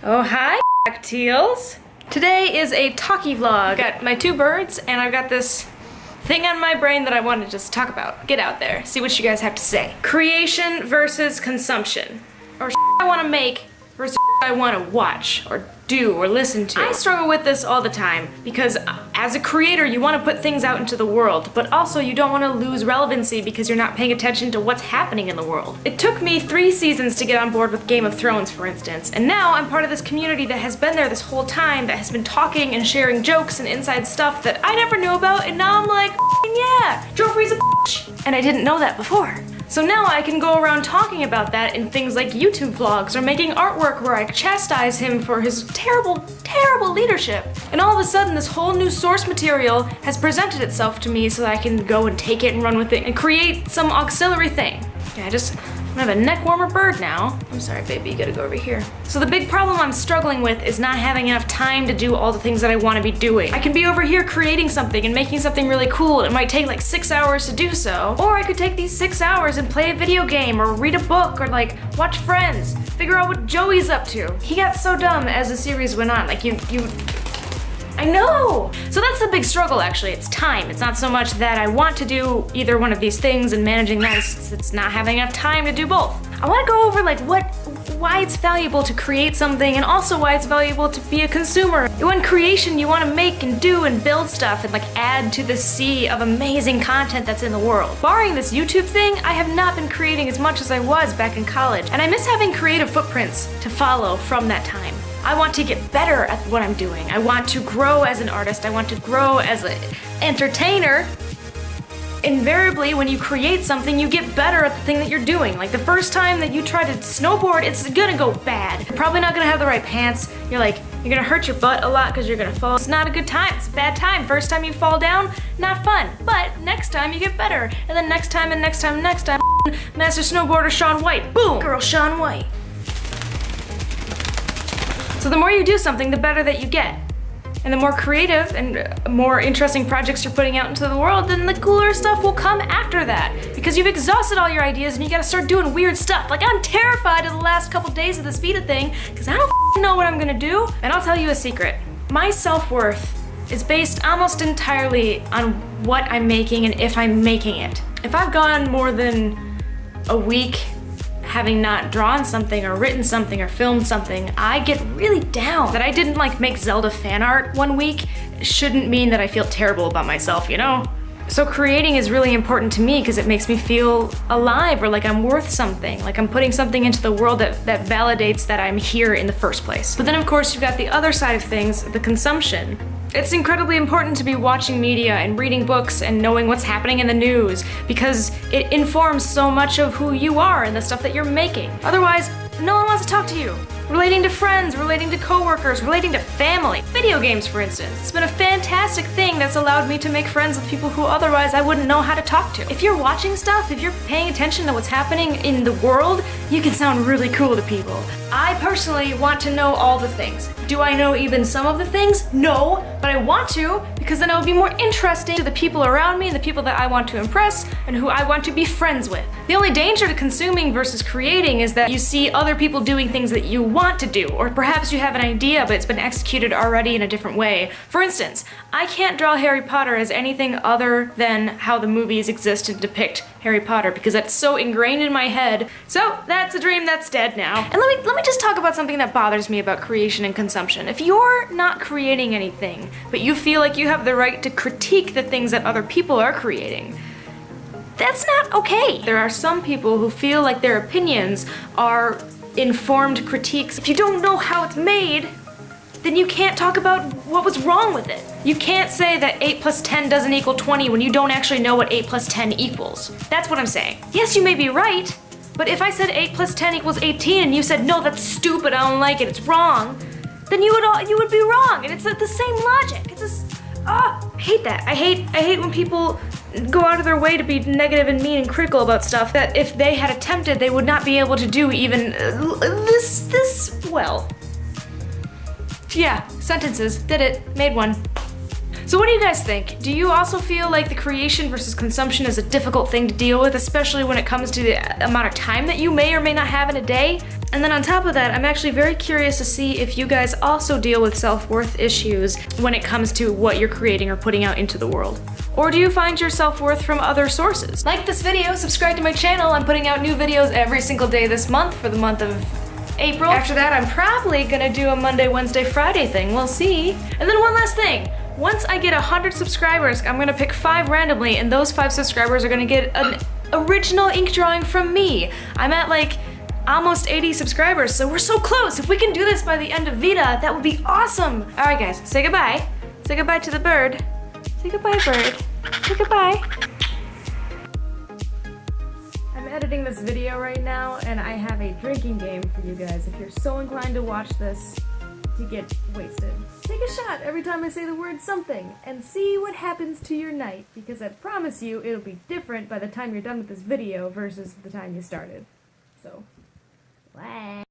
Oh, hi, teals. Today is a talkie vlog. I've got my two birds and I've got this thing on my brain that I want to just talk about. Get out there, see what you guys have to say. Creation versus consumption. Or I want to make versus I want to watch or do or listen to. I struggle with this all the time because as a creator you want to put things out into the world, but also you don't want to lose relevancy because you're not paying attention to what's happening in the world. It took me 3 seasons to get on board with Game of Thrones, for instance, and now I'm part of this community that has been there this whole time, that has been talking and sharing jokes and inside stuff that I never knew about, and now I'm like, yeah, Joffrey's a bitch. And I didn't know that before. So now I can go around talking about that in things like YouTube vlogs or making artwork where I chastise him for his terrible, terrible leadership. And all of a sudden this whole new source material has presented itself to me so that I can go and take it and run with it and create some auxiliary thing. Yeah, I have a neck warmer bird now. I'm sorry, baby, you gotta go over here. So the big problem I'm struggling with is not having enough time to do all the things that I want to be doing. I can be over here creating something and making something really cool. It might take like 6 hours to do so. Or I could take these 6 hours and play a video game or read a book or like watch Friends, figure out what Joey's up to. He got so dumb as the series went on. Like I know! So that's the big struggle actually, it's time. It's not so much that I want to do either one of these things and managing that, it's not having enough time to do both. I want to go over like why it's valuable to create something and also why it's valuable to be a consumer. In creation you want to make and do and build stuff and like add to the sea of amazing content that's in the world. Barring this YouTube thing, I have not been creating as much as I was back in college, and I miss having creative footprints to follow from that time. I want to get better at what I'm doing. I want to grow as an artist. I want to grow as an entertainer. Invariably, when you create something, you get better at the thing that you're doing. Like the first time that you try to snowboard, it's gonna go bad. You're probably not gonna have the right pants. You're gonna hurt your butt a lot because you're gonna fall. It's not a good time, it's a bad time. First time you fall down, not fun. But next time you get better. And then next time and next time and next time, Master Snowboarder Shaun White. Boom, girl Shaun White. So the more you do something, the better that you get. And the more creative and more interesting projects you're putting out into the world, then the cooler stuff will come after that. Because you've exhausted all your ideas and you gotta start doing weird stuff. Like I'm terrified of the last couple days of this VEDA thing because I don't know what I'm gonna do. And I'll tell you a secret. My self-worth is based almost entirely on what I'm making and if I'm making it. If I've gone more than a week having not drawn something or written something or filmed something, I get really down. That I didn't like make Zelda fan art one week shouldn't mean that I feel terrible about myself, you know? So creating is really important to me because it makes me feel alive or like I'm worth something, like I'm putting something into the world that validates that I'm here in the first place. But then of course you've got the other side of things, the consumption. It's incredibly important to be watching media and reading books and knowing what's happening in the news because it informs so much of who you are and the stuff that you're making. Otherwise, no one wants to talk to you. Relating to friends, relating to coworkers, relating to family. Video games, for instance. It's been a fantastic thing that's allowed me to make friends with people who otherwise I wouldn't know how to talk to. If you're watching stuff, if you're paying attention to what's happening in the world, you can sound really cool to people. I personally want to know all the things. Do I know even some of the things? No, but I want to because then it will be more interesting to the people around me and the people that I want to impress and who I want to be friends with. The only danger to consuming versus creating is that you see other people doing things that you want to do, or perhaps you have an idea but it's been executed already in a different way. For instance, I can't draw Harry Potter as anything other than how the movies exist to depict Harry Potter because that's so ingrained in my head. So that's a dream that's dead now. And let me just talk about something that bothers me about creation and consumption. If you're not creating anything, but you feel like you have the right to critique the things that other people are creating, that's not okay. There are some people who feel like their opinions are informed critiques. If you don't know how it's made, then you can't talk about what was wrong with it. You can't say that 8 plus 10 doesn't equal 20 when you don't actually know what 8 plus 10 equals. That's what I'm saying. Yes, you may be right, but if I said 8 plus 10 equals 18 and you said, no, that's stupid, I don't like it, it's wrong, then you would be wrong, and it's the same logic. It's just, I hate that. I hate when people go out of their way to be negative and mean and critical about stuff that if they had attempted, they would not be able to do even this well. Yeah, sentences, did it, made one. So what do you guys think? Do you also feel like the creation versus consumption is a difficult thing to deal with, especially when it comes to the amount of time that you may or may not have in a day? And then on top of that, I'm actually very curious to see if you guys also deal with self-worth issues when it comes to what you're creating or putting out into the world. Or do you find your self-worth from other sources? Like this video, subscribe to my channel. I'm putting out new videos every single day this month for the month of April. After that, I'm probably gonna do a Monday, Wednesday, Friday thing. We'll see. And then one last thing. Once I get 100 subscribers, I'm gonna pick 5 randomly, and those 5 subscribers are gonna get an original ink drawing from me. I'm at like almost 80 subscribers, so we're so close. If we can do this by the end of VEDA, that would be awesome. All right, guys, say goodbye. Say goodbye to the bird. Say goodbye, bird. Say goodbye. I'm editing this video right now, and I have a drinking game for you guys. If you're so inclined to watch this to get wasted, take a shot every time I say the word something, and see what happens to your night, because I promise you it'll be different by the time you're done with this video versus the time you started. So, bye.